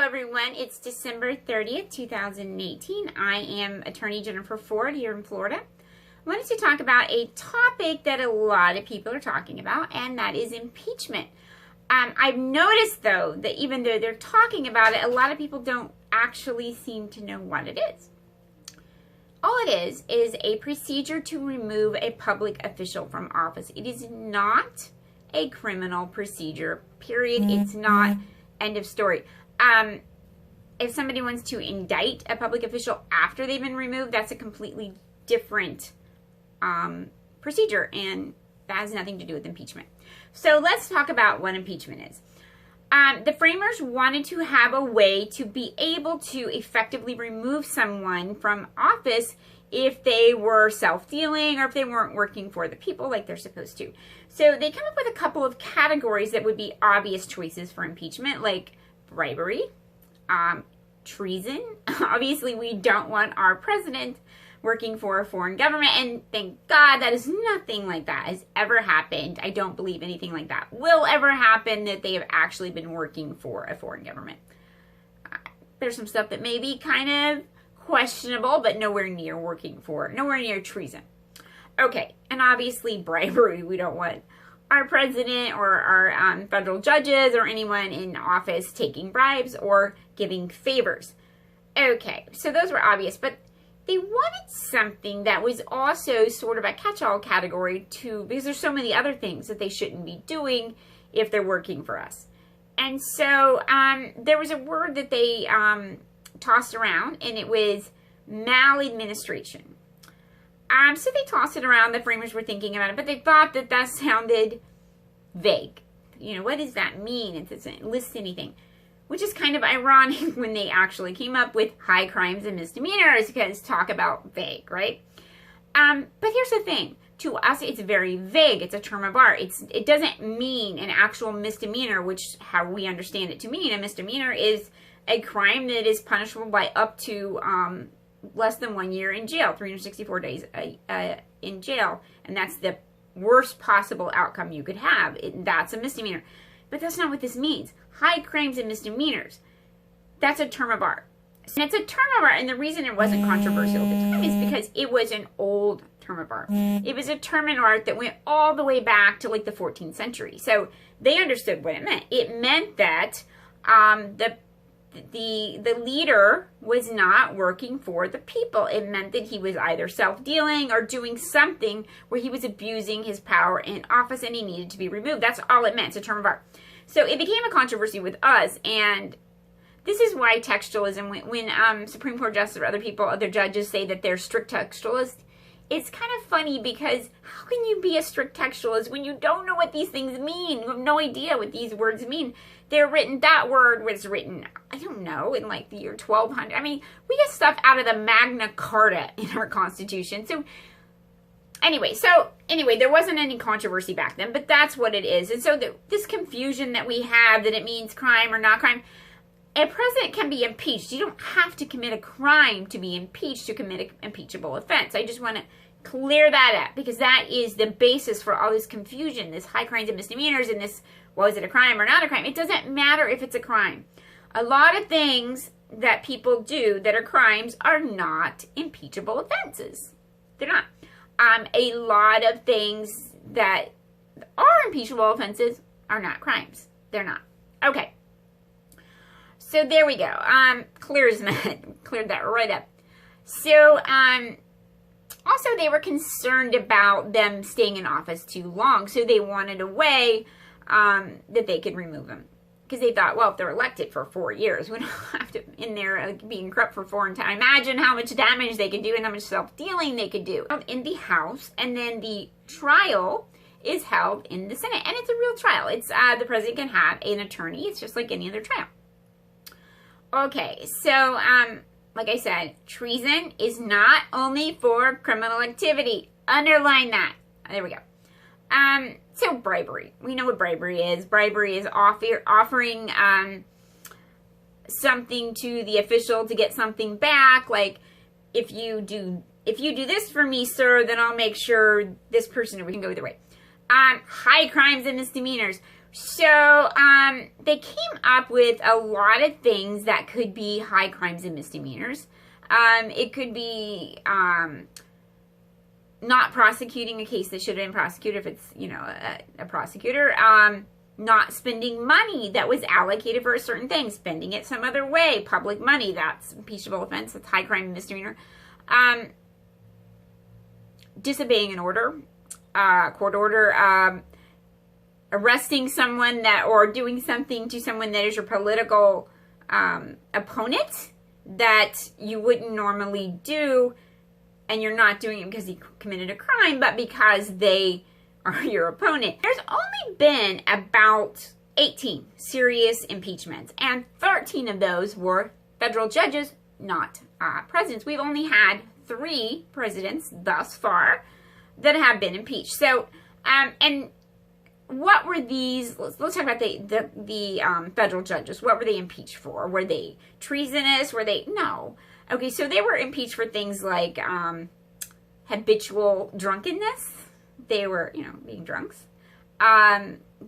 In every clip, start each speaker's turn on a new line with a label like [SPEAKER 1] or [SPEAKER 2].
[SPEAKER 1] everyone. It's December 30th, 2018. I am Attorney Jennifer Ford here in Florida. I wanted to talk about a topic that a lot of people are talking about, and that is impeachment. I've noticed, though, that even though they're talking about it, a lot of people don't actually seem to know what it is. All it is a procedure to remove a public official from office. It is not a criminal procedure, period. It's not, end of story. If somebody wants to indict a public official after they've been removed, that's a completely different procedure, and that has nothing to do with impeachment. So let's talk about what impeachment is. The framers wanted to have a way to be able to effectively remove someone from office if they were self-dealing or if they weren't working for the people like they're supposed to. So they come up with a couple of categories that would be obvious choices for impeachment, like bribery, treason. Obviously, we don't want our president working for a foreign government, and thank God that is nothing like that has ever happened. I don't believe anything like that will ever happen, that they have actually been working for a foreign government. There's some stuff that may be kind of questionable, but nowhere near nowhere near treason. Okay, and obviously bribery. We don't want our president or our federal judges or anyone in office taking bribes or giving favors. Okay, so those were obvious, but they wanted something that was also sort of a catch-all category too, because there's so many other things that they shouldn't be doing if they're working for us. And so there was a word that they tossed around, and it was maladministration. So they tossed it around. The framers were thinking about it, but they thought that that sounded vague. You know, what does that mean? It doesn't list anything, which is kind of ironic when they actually came up with high crimes and misdemeanors, because talk about vague, right? But here's the thing. To us, it's very vague. It's a term of art. It doesn't mean an actual misdemeanor, which how we understand it to mean. A misdemeanor is a crime that is punishable by up to less than 1 year in jail, 364 days in jail, and that's the worst possible outcome you could have. That's a misdemeanor. But that's not what this means. High crimes and misdemeanors, that's a term of art. And it's a term of art, and the reason it wasn't controversial at the time is because it was an old term of art. It was a term of art that went all the way back to like the 14th century. So they understood what it meant. It meant that the leader was not working for the people. It meant that he was either self-dealing or doing something where he was abusing his power in office and he needed to be removed. That's all it meant. It's a term of art. So it became a controversy with us, and this is why textualism, when Supreme Court justices or other judges say that they're strict textualists, it's kind of funny, because how can you be a strict textualist when you don't know what these things mean? You have no idea what these words mean. They're written, that word was written, I don't know, in like the year 1200. I mean, we get stuff out of the Magna Carta in our Constitution. So anyway, there wasn't any controversy back then, but that's what it is. And so this confusion that we have, that it means crime or not crime, a president can be impeached. You don't have to commit a crime to be impeached, to commit an impeachable offense. I just want to clear that up, because that is the basis for all this confusion, this high crimes and misdemeanors, and this, well, is it a crime or not a crime? It doesn't matter if it's a crime. A lot of things that people do that are crimes are not impeachable offenses. They're not. A lot of things that are impeachable offenses are not crimes. They're not. Okay. So there we go. Clear as mud. Cleared that right up. So, also they were concerned about them staying in office too long. So they wanted a way that they could remove them. Because they thought, well, if they're elected for 4 years, we don't have to in there being corrupt for 4 times. Imagine how much damage they could do and how much self-dealing they could do in the House. And then the trial is held in the Senate. And it's a real trial. It's the president can have an attorney. It's just like any other trial. Okay, so, like I said, treason is not only for criminal activity. Underline that. There we go. So bribery. We know what bribery is. Bribery is offering something to the official to get something back. Like, if you do this for me, sir, then I'll make sure this person can go either way. High crimes and misdemeanors. So they came up with a lot of things that could be high crimes and misdemeanors. It could be not prosecuting a case that should have been prosecuted if it's, you know, a prosecutor. Not spending money that was allocated for a certain thing, spending it some other way, public money, that's impeachable offense, that's high crime and misdemeanor. Disobeying an order, court order, arresting someone that, or doing something to someone that is your political opponent that you wouldn't normally do, and you're not doing it because he committed a crime, but because they are your opponent. There's only been about 18 serious impeachments, and 13 of those were federal judges, not presidents. We've only had 3 presidents thus far that have been impeached. So, and what were these? Let's talk about the federal judges. What were they impeached for? Were they treasonous? Were they? No. Okay, so they were impeached for things like habitual drunkenness. They were, you know, being drunks.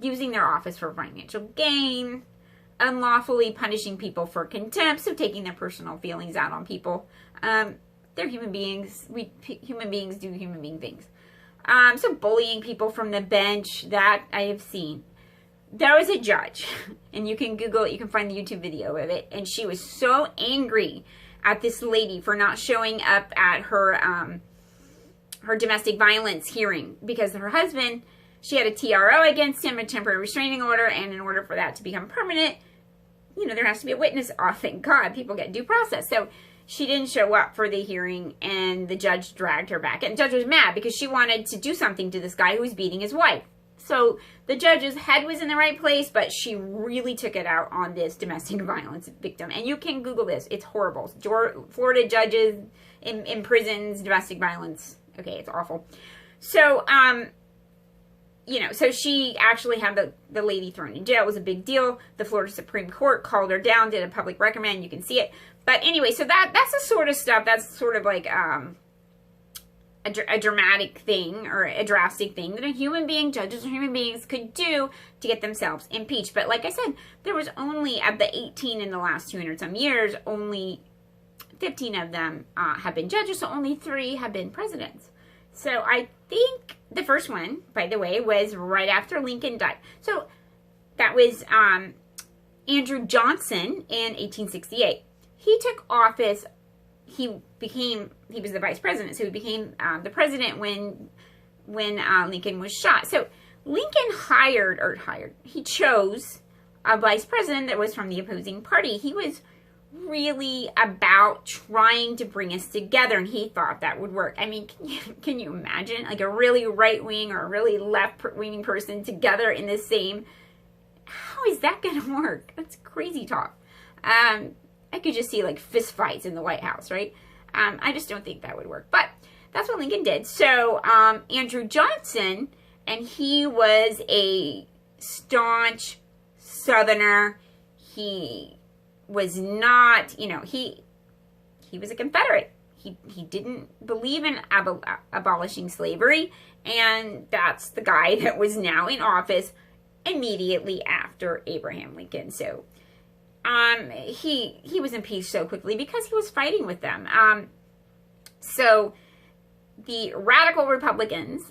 [SPEAKER 1] Using their office for financial gain. Unlawfully punishing people for contempt, so taking their personal feelings out on people. They're human beings. Human beings do human being things. So bullying people from the bench, that I have seen. There was a judge, and you can Google it, you can find the YouTube video of it, and she was so angry at this lady for not showing up at her her domestic violence hearing because her husband, she had a TRO against him, a temporary restraining order, and in order for that to become permanent, you know, there has to be a witness. Oh, thank God, people get due process. So she didn't show up for the hearing, and the judge dragged her back. And the judge was mad because she wanted to do something to this guy who was beating his wife. So the judge's head was in the right place, but she really took it out on this domestic violence victim. And you can Google this. It's horrible. Florida judges in prisons, domestic violence. Okay, it's awful. So, you know, so she actually had the lady thrown in jail. It was a big deal. The Florida Supreme Court called her down, did a public reprimand. You can see it. But anyway, so that's the sort of stuff, that's sort of like a dramatic thing or a drastic thing that a human being, judges or human beings could do to get themselves impeached. But like I said, there was only, of the 18 in the last 200 some years, only 15 of them have been judges, so only 3 have been presidents. So I think the first one, by the way, was right after Lincoln died. So that was Andrew Johnson in 1868. He took office, he was the vice president, so he became the president when Lincoln was shot. So Lincoln he chose a vice president that was from the opposing party. He was really about trying to bring us together, and he thought that would work. I mean, can you imagine, like, a really right-wing or a really left-wing person together in the same, how is that going to work? That's crazy talk. I could just see, like, fist fights in the White House, right? I just don't think that would work. But that's what Lincoln did. So, Andrew Johnson, and he was a staunch Southerner. He was not, you know, he was a Confederate. He didn't believe in abolishing slavery, and that's the guy that was now in office immediately after Abraham Lincoln. So, he was impeached so quickly because he was fighting with them. So the radical Republicans,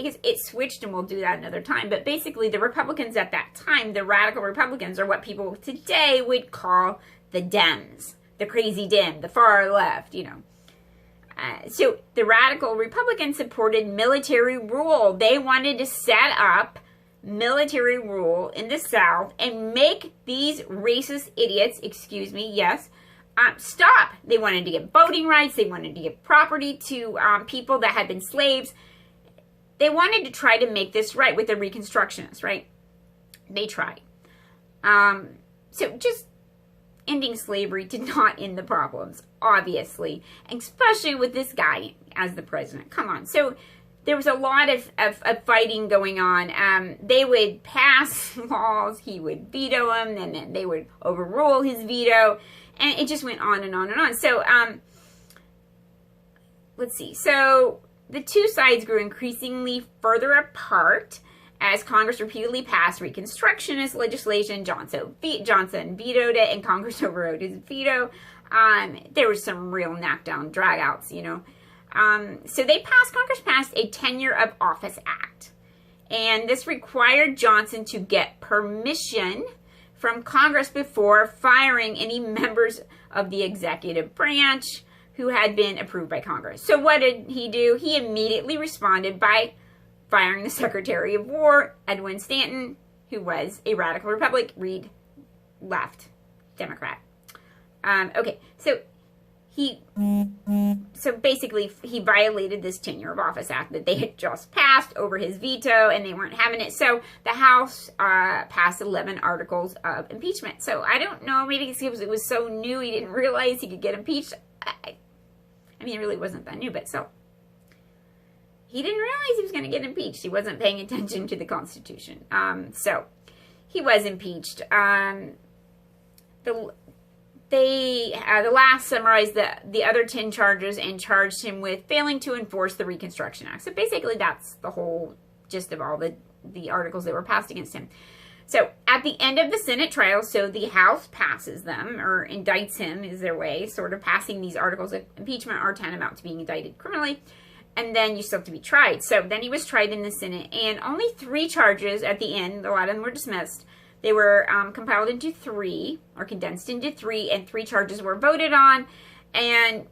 [SPEAKER 1] it switched, and we'll do that another time, but basically the Republicans at that time, the radical Republicans, are what people today would call the Dems, the crazy Dem, the far left, you know. So the radical Republicans supported military rule. They wanted to set up military rule in the South and make these racist idiots, excuse me, yes, stop. They wanted to get voting rights. They wanted to give property to people that had been slaves. They wanted to try to make this right with the Reconstructionists, right? They tried. So just ending slavery did not end the problems, obviously, especially with this guy as the president. Come on. So there was a lot of fighting going on. They would pass laws, he would veto them, and then they would overrule his veto, and it just went on and on and on. So, let's see. So the two sides grew increasingly further apart, As Congress repeatedly passed Reconstructionist legislation, Johnson vetoed it, and Congress overrode his veto. There was some real knockdown, dragouts, you know. So Congress passed a Tenure of Office Act. And this required Johnson to get permission from Congress before firing any members of the executive branch who had been approved by Congress. So what did he do? He immediately responded by firing the Secretary of War, Edwin Stanton, who was a radical Republican, Reed, left Democrat. Okay, so basically he violated this Tenure of Office Act that they had just passed over his veto, and they weren't having it. So the House passed 11 articles of impeachment. So I don't know, maybe because it was so new, he didn't realize he could get impeached. I mean, it really wasn't that new, but so he didn't realize he was going to get impeached. He wasn't paying attention to the Constitution. So he was impeached. The last summarized the other 10 charges and charged him with failing to enforce the Reconstruction Act. So basically that's the whole gist of all the articles that were passed against him. So at the end of the Senate trial, so the House passes them or indicts him is their way, sort of passing these articles of impeachment are tantamount to being indicted criminally. And then you still have to be tried. So then he was tried in the Senate, and only 3 charges at the end, a lot of them were dismissed. They were compiled into 3, or condensed into 3, and 3 charges were voted on. And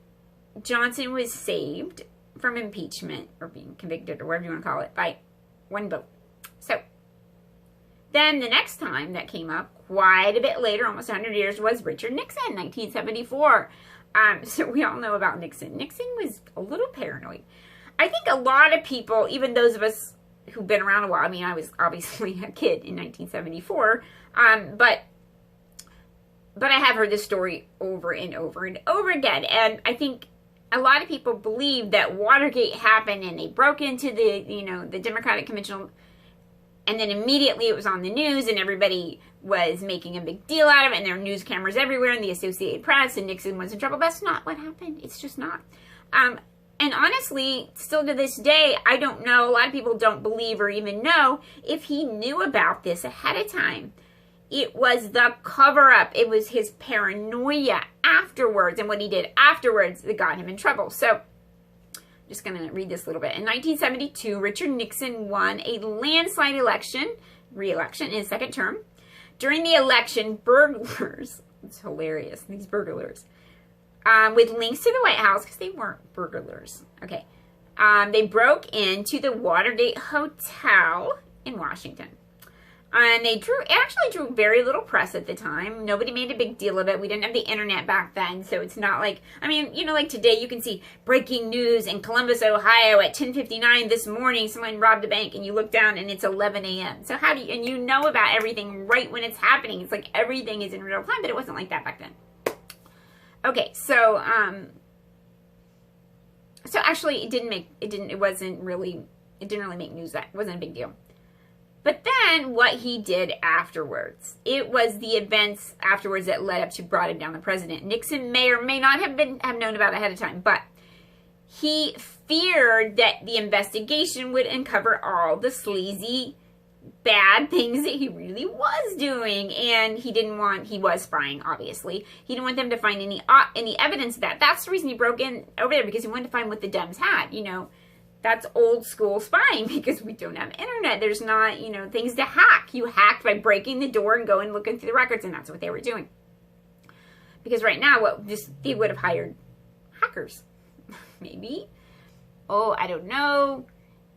[SPEAKER 1] Johnson was saved from impeachment, or being convicted, or whatever you want to call it, by 1 vote. So then the next time that came up, quite a bit later, almost 100 years, was Richard Nixon, 1974. So we all know about Nixon. Nixon was a little paranoid. I think a lot of people, even those of us who've been around a while, I mean, I was obviously a kid in 1974, but I have heard this story over and over and over again, and I think a lot of people believe that Watergate happened and they broke into the Democratic Convention, and then immediately it was on the news and everybody was making a big deal out of it, and there were news cameras everywhere in the Associated Press, and Nixon was in trouble. That's not what happened. It's just not. And honestly, still to this day, I don't know. A lot of people don't believe or even know if he knew about this ahead of time. It was the cover-up. It was his paranoia afterwards and what he did afterwards that got him in trouble. So I'm just going to read this a little bit. In 1972, Richard Nixon won a landslide re-election in his second term. During the election, burglars, it's hilarious, these burglars, with links to the White House, because they weren't burglars, okay, they broke into the Watergate Hotel in Washington. And it actually drew very little press at the time. Nobody made a big deal of it. We didn't have the internet back then, so it's not like, I mean, like today you can see breaking news in Columbus, Ohio at 10:59 this morning, someone robbed a bank, and you look down and it's 11 a.m. So how do you, and you know about everything right when it's happening. It's like everything is in real time, but it wasn't like that back then. Okay, so actually it didn't really make news. That wasn't a big deal. But then what he did afterwards, it was the events afterwards that led up to brought him down the president. Nixon may or may not have known about it ahead of time, but he feared that the investigation would uncover all the sleazy, bad things that he really was doing, and he was spying, obviously. He didn't want them to find any evidence of that. That's the reason he broke in over there, because he wanted to find what the Dems had, That's old school spying, because we don't have internet. There's not, things to hack. You hacked by breaking the door and going looking through the records, and that's what they were doing. Because right now, they would have hired hackers. Maybe. Oh, I don't know.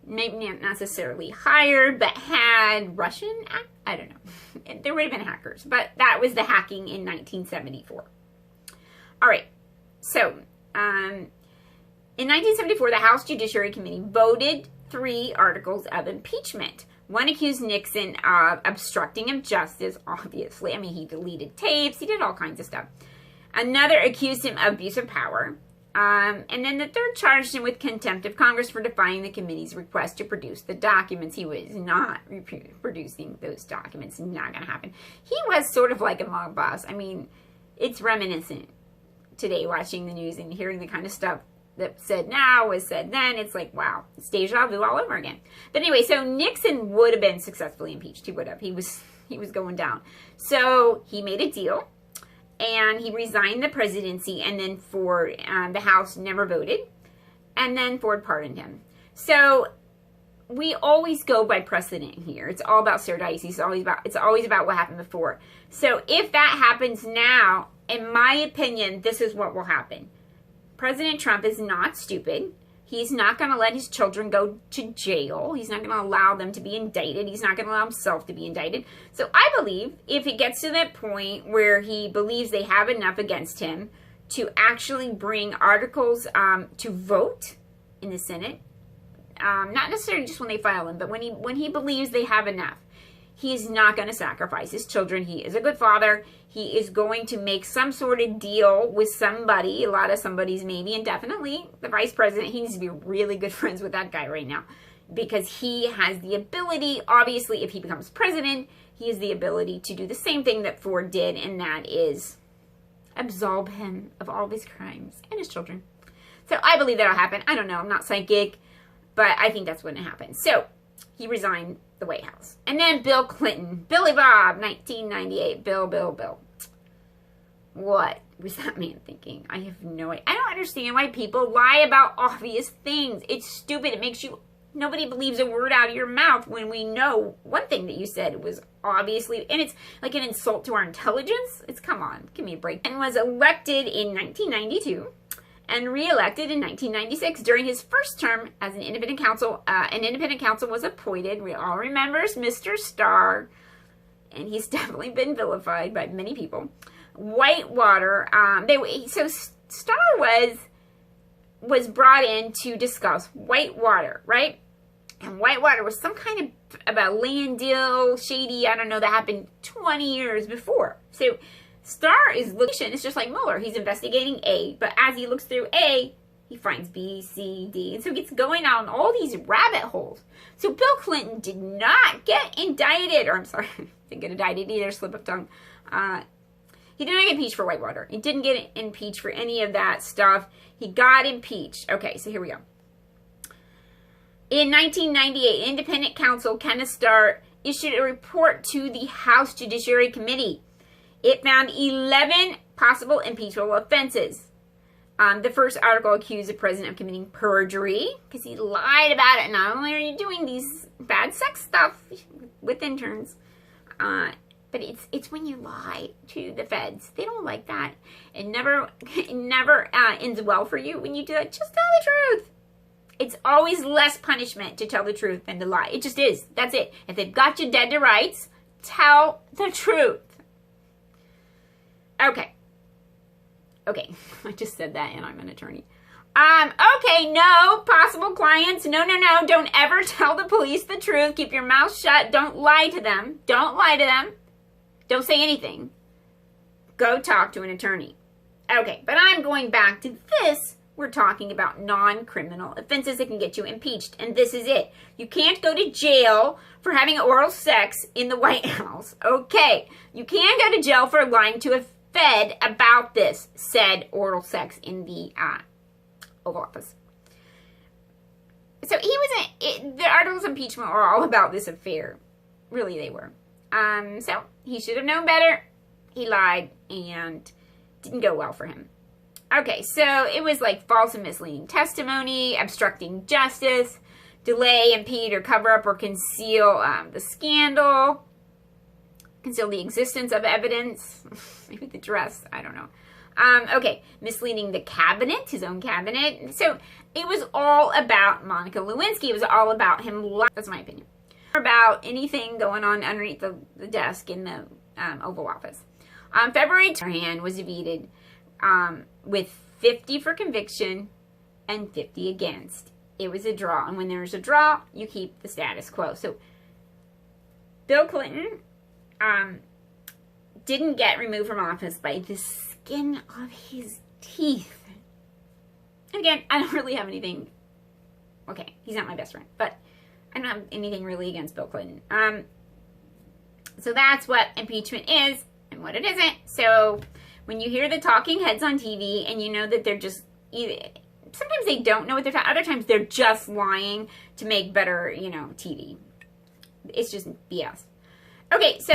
[SPEAKER 1] Maybe not necessarily hired, but had Russian, I don't know. There would have been hackers, but that was the hacking in 1974. All right, so, in 1974, the House Judiciary Committee voted 3 articles of impeachment. One accused Nixon of obstructing of justice, obviously. I mean, he deleted tapes. He did all kinds of stuff. Another accused him of abuse of power. And then the third charged him with contempt of Congress for defying the committee's request to produce the documents. He was not producing those documents. Not going to happen. He was sort of like a mob boss. I mean, it's reminiscent today watching the news and hearing the kind of stuff that said now was said then. It's like, wow, it's deja vu all over again. But anyway, so Nixon would have been successfully impeached. He would have. He was going down. So he made a deal, and he resigned the presidency, and then Ford, the House never voted, and then Ford pardoned him. So we always go by precedent here. It's all about stare dice. It's always about what happened before. So if that happens now, in my opinion, this is what will happen. President Trump is not stupid. He's not going to let his children go to jail. He's not going to allow them to be indicted. He's not going to allow himself to be indicted. So I believe if it gets to that point where he believes they have enough against him to actually bring articles to vote in the Senate, not necessarily just when they file them, but when he believes they have enough, he's not going to sacrifice his children. He is a good father. He is going to make some sort of deal with somebody, a lot of somebody's maybe, and definitely the vice president. He needs to be really good friends with that guy right now, because he has the ability, obviously, if he becomes president, he has the ability to do the same thing that Ford did, and that is absolve him of all of his crimes and his children. So I believe that'll happen. I don't know. I'm not psychic, but I think that's when it happens. So he resigned the White House. And then Bill Clinton, Billy Bob, 1998, Bill. What was that man thinking? I have no idea. I don't understand why people lie about obvious things. It's stupid. It makes you, nobody believes a word out of your mouth when we know one thing that you said was obviously, and it's like an insult to our intelligence. It's, come on, give me a break. And was elected in 1992. And re-elected in 1996 during his first term as an independent counsel. An independent counsel was appointed. We all remembers Mr. Starr, and he's definitely been vilified by many people. Whitewater. So Starr was brought in to discuss Whitewater, right? And Whitewater was some kind of about land deal, shady. I don't know, that happened 20 years before. So Starr is looking, it's just like Mueller. He's investigating A, but as he looks through A, he finds B, C, D. And so he gets going on all these rabbit holes. So Bill Clinton did not get indicted, or I'm sorry, didn't get indicted either, slip of tongue. He did not get impeached for Whitewater. He didn't get impeached for any of that stuff. He got impeached. Okay, so here we go. In 1998, independent counsel Kenneth Starr issued a report to the House Judiciary Committee. It found 11 possible impeachable offenses. The first article accused the president of committing perjury because he lied about it. Not only are you doing these bad sex stuff with interns, but it's when you lie to the feds. They don't like that. It never ends well for you when you do that. Just tell the truth. It's always less punishment to tell the truth than to lie. It just is. That's it. If they've got you dead to rights, tell the truth. Okay, I just said that and I'm an attorney. Okay, no, possible clients, no, don't ever tell the police the truth. Keep your mouth shut. Don't lie to them. Don't say anything. Go talk to an attorney. Okay, but I'm going back to this. We're talking about non-criminal offenses that can get you impeached, and this is it. You can't go to jail for having oral sex in the White House. Okay, you can go to jail for lying to a Fed about this said oral sex in the Oval Office. So the articles of impeachment are all about this affair. Really, they were. So he should have known better. He lied, and didn't go well for him. Okay, so it was like false and misleading testimony, obstructing justice, delay, impede, or cover up or conceal the scandal. Conceal the existence of evidence. Maybe the dress. I don't know. Okay. Misleading the cabinet, his own cabinet. So it was all about Monica Lewinsky. It was all about him. That's my opinion. About anything going on underneath the desk in the Oval Office. February 10th was defeated with 50 for conviction and 50 against. It was a draw. And when there's a draw, you keep the status quo. So Bill Clinton didn't get removed from office by the skin of his teeth. And again, I don't really have anything. Okay, he's not my best friend, but I don't have anything really against Bill Clinton. So that's what impeachment is and what it isn't. So when you hear the talking heads on TV and you know that they're just either sometimes they don't know what they're talking. Other times they're just lying to make better, TV. It's just BS. Okay, so